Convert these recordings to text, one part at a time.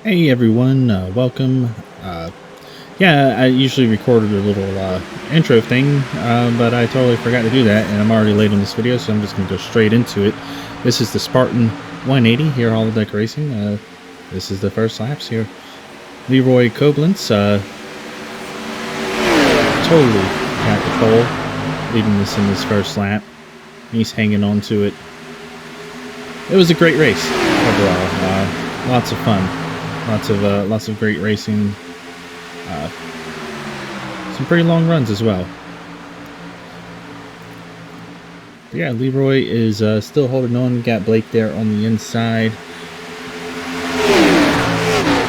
Hey everyone, welcome. Yeah, I usually recorded a little intro thing, but I totally forgot to do that, and I'm already late on this video, so I'm just going to go straight into it. This is the Spartan 180 here, Holodeck Racing. This is the first laps here. Leroy Koblenz totally got the pole, leading this in this first lap. He's hanging on to it. It was a great race overall. Lots of fun. Lots of great racing. Some pretty long runs as well. But yeah, Leroy is still holding on. Got Blake there on the inside.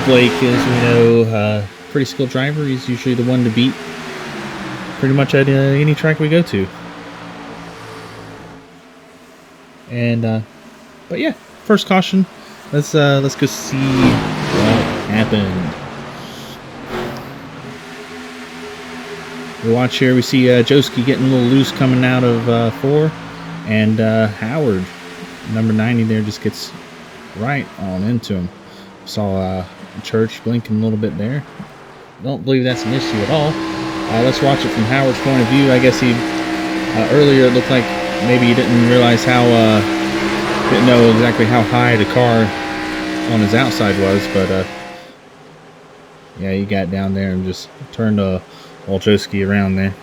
Blake, as we know, pretty skilled driver. He's usually the one to beat pretty much at any track we go to. And but yeah, first caution. Let's go see what happened. We watch here. We see Joski getting a little loose coming out of 4, and Howard, number 90 there, just gets right on into him. Saw Church blinking a little bit there. Don't believe that's an issue at all. Let's watch it from Howard's point of view. I guess he earlier it looked like maybe he didn't realize how didn't know exactly how high the car on his outside was, but yeah, he got down there and just turned Olszewski around there.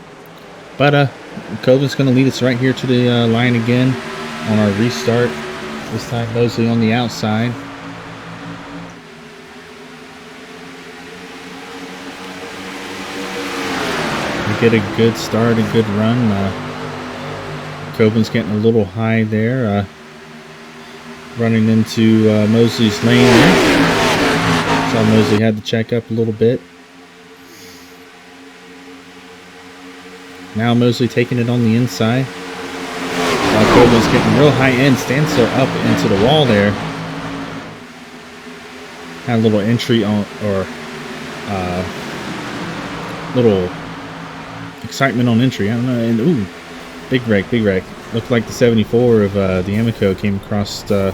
But Koblenz going to lead us right here to the line again on our restart. This time Mosley on the outside. We get a good start, a good run. Koblenz getting a little high there. Running into Mosley's lane there. Saw Mosley had to check up a little bit. Now Mosley taking it on the inside. Koblenz getting real high end, stands so up into the wall there. Had a little entry on, or little excitement on entry. I don't know. And ooh, big wreck, big wreck. Looked like the 74 of the Amico came across the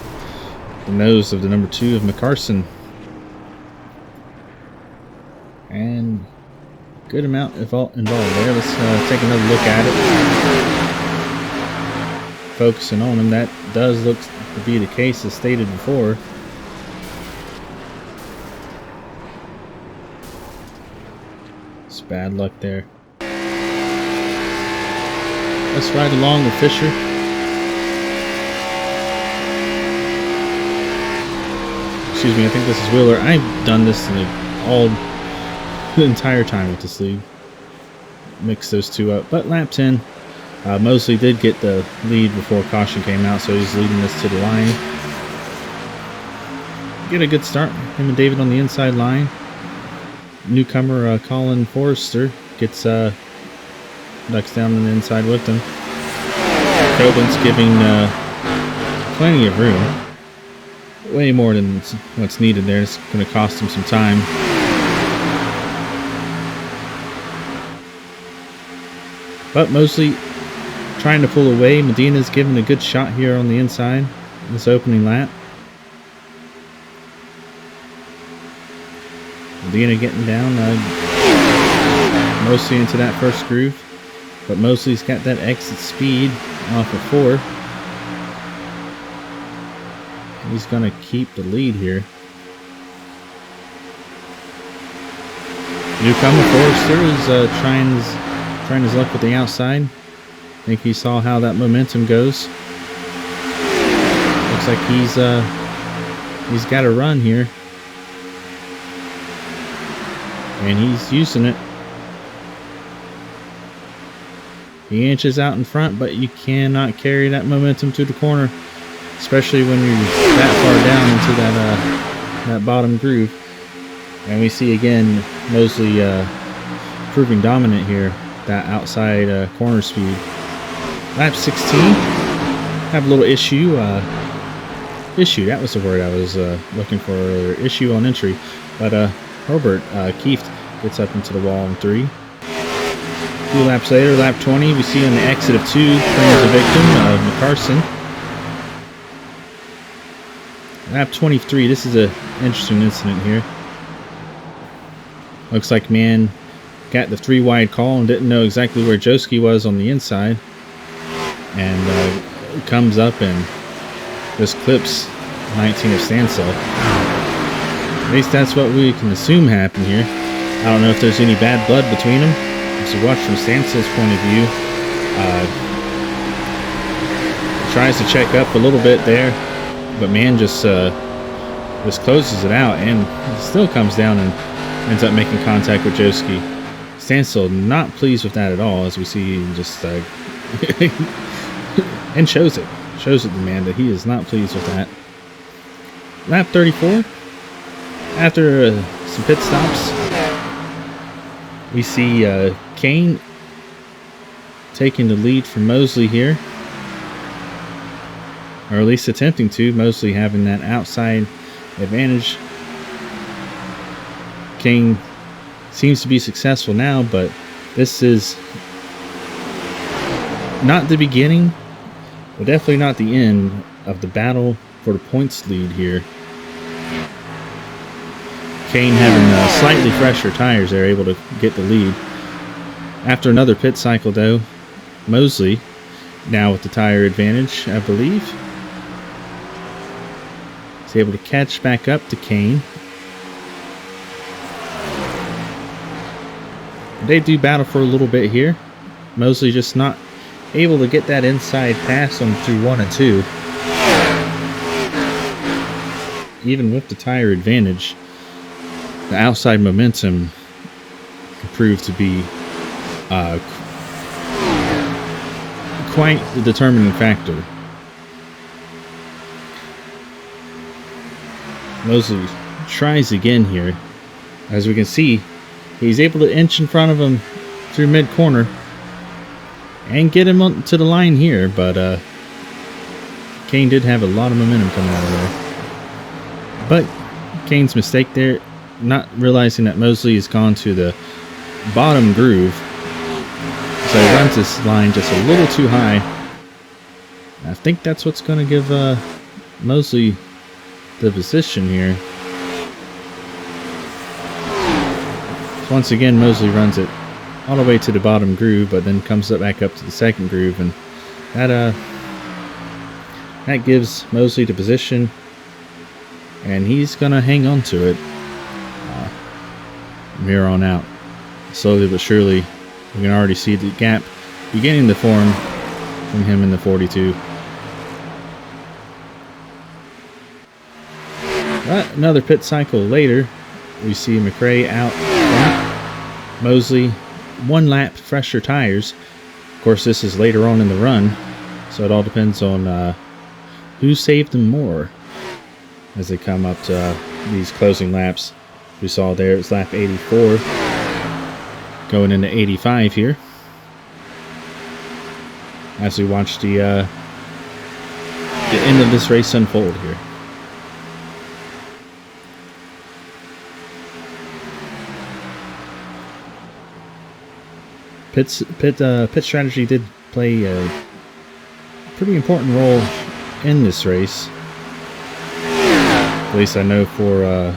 nose of the number 2 of McCarson. And good amount involved there. Let's take another look at it. Focusing on him. That does look to be the case as stated before. It's bad luck there. Let's ride along with Fisher. Excuse me, I think this is Wheeler. I've done this the entire time with this league. Mix those two up. But lap 10, Mosley did get the lead before caution came out, so he's leading us to the line. Get a good start. Him and David on the inside line. Newcomer Colin Forrester gets ducks down on the inside with them. Koblenz giving plenty of room. Way more than what's needed there. It's going to cost him some time. But Mosley trying to pull away. Medina's giving a good shot here on the inside in this opening lap. Medina getting down. Mosley into that first groove. But Mosley's got that exit speed off of 4. He's going to keep the lead here. Newcomer Forrester is trying his luck with the outside. I think he saw how that momentum goes. Looks like he's got a run here. And he's using it. He inches out in front, but you cannot carry that momentum to the corner, especially when you're that far down into that bottom groove. And we see again Mosley proving dominant here, that outside corner speed. Lap 16, have a little issue. Issue, that was the word I was looking for earlier. Issue on entry, but Herbert Kieft gets up into the wall in 3. 2 laps later, lap 20, we see on the exit of 2, claims a victim, McCarson. Lap 23, this is an interesting incident here. Looks like man got the 3 wide call and didn't know exactly where Joski was on the inside. And comes up and just clips 19 of Stansel. At least that's what we can assume happened here. I don't know if there's any bad blood between them. As you watch from Stansel's point of view, tries to check up a little bit there, but man just closes it out and still comes down and ends up making contact with Joski. Stansel not pleased with that at all, as we see him just and shows it the man that he is not pleased with that. Lap 34, after some pit stops, we see Kane taking the lead from Mosley here, or at least attempting to. Mosley having that outside advantage. Kane seems to be successful now, but this is not the beginning, but definitely not the end of the battle for the points lead here. Kane having slightly fresher tires, they're able to get the lead. After another pit cycle though, Mosley, now with the tire advantage, I believe, is able to catch back up to Kane. They do battle for a little bit here. Mosley just not able to get that inside pass on through 1 and 2. Even with the tire advantage, the outside momentum proved to be quite the determining factor. Mosley tries again here. As we can see, he's able to inch in front of him through mid-corner and get him to the line here, but Kane did have a lot of momentum coming out of there. But Kane's mistake there, not realizing that Mosley has gone to the bottom groove, so he runs this line just a little too high. I think that's what's going to give Mosley the position here. So once again, Mosley runs it all the way to the bottom groove, but then comes back up to the second groove, and that gives Mosley the position, and he's gonna hang on to it from here on out. Slowly but surely, we can already see the gap beginning to form from him in the 42. But another pit cycle later, we see McRae out front. Mosley 1 lap fresher tires. Of course, this is later on in the run, so it all depends on who saved them more as they come up to these closing laps. We saw there it's lap 84 going into 85 here, as we watch the end of this race unfold here. Pit strategy did play a pretty important role in this race. At least I know for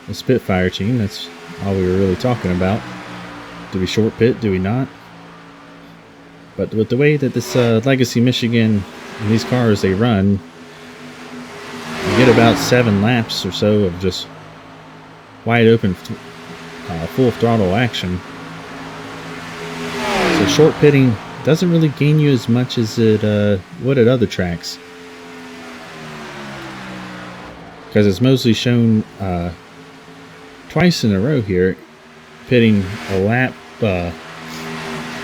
the Spitfire team, that's all we were really talking about. Do we short pit? Do we not? But with the way that this Legacy Michigan and these cars they run, you get about 7 laps or so of just wide open, full throttle action. So short pitting doesn't really gain you as much as it would at other tracks. Because it's mostly shown twice in a row here, pitting a lap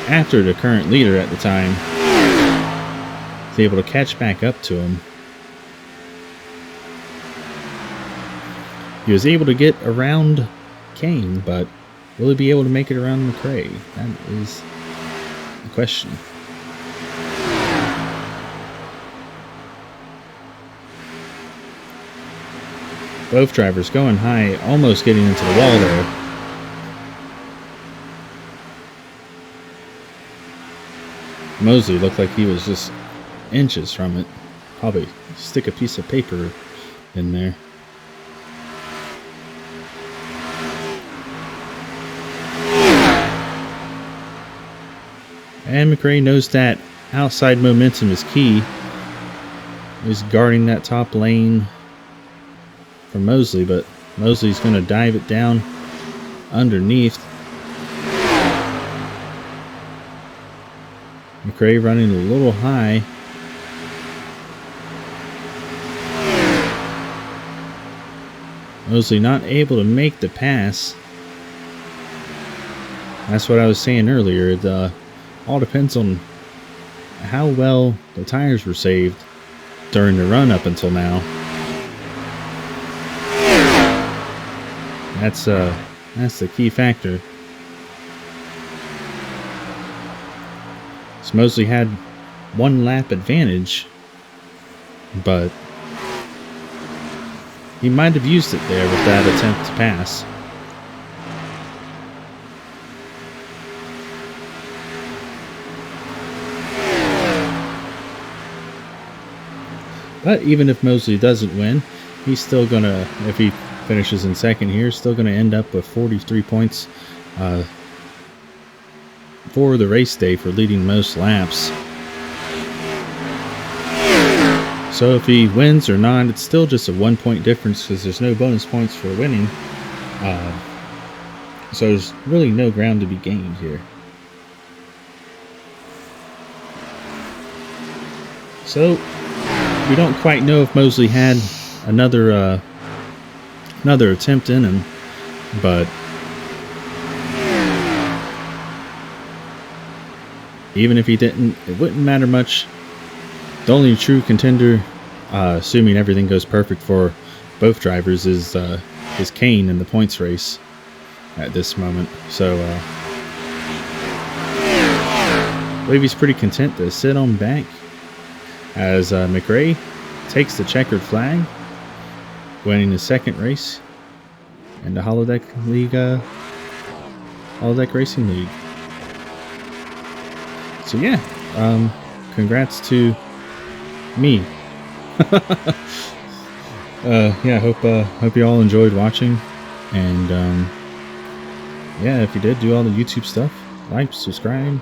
after the current leader at the time is able to catch back up to him. He was able to get around Kane, but will he be able to make it around McRae? That is the question. Both drivers going high, almost getting into the wall there. Mosley looked like he was just inches from it. probably stick a piece of paper in there. And McRae knows that outside momentum is key. He's guarding that top lane for Mosley, but Mosley's going to dive it down underneath. McRae running a little high. Mosley not able to make the pass. That's what I was saying earlier. It all depends on how well the tires were saved during the run up until now. That's the key factor. So Mosley had 1 lap advantage, but he might have used it there with that attempt to pass. But even if Mosley doesn't win, he's still gonna, if he finishes in second here, still gonna end up with 43 points for the race day for leading most laps. So if he wins or not, it's still just a 1 point difference because there's no bonus points for winning. So there's really no ground to be gained here. So we don't quite know if Mosley had another attempt in him, but even if he didn't, it wouldn't matter much. The only true contender, assuming everything goes perfect for both drivers, is Kane in the points race at this moment. So I believe he's pretty content to sit on back as McRae takes the checkered flag, winning his second race in the Holodeck League, Holodeck Racing League. So yeah, congrats to me. Yeah, hope you all enjoyed watching, and yeah, if you did, do all the YouTube stuff, like, subscribe.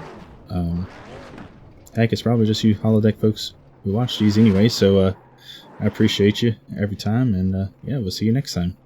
Heck, it's probably just you Holodeck folks who watch these anyway, so I appreciate you every time, and yeah, we'll see you next time.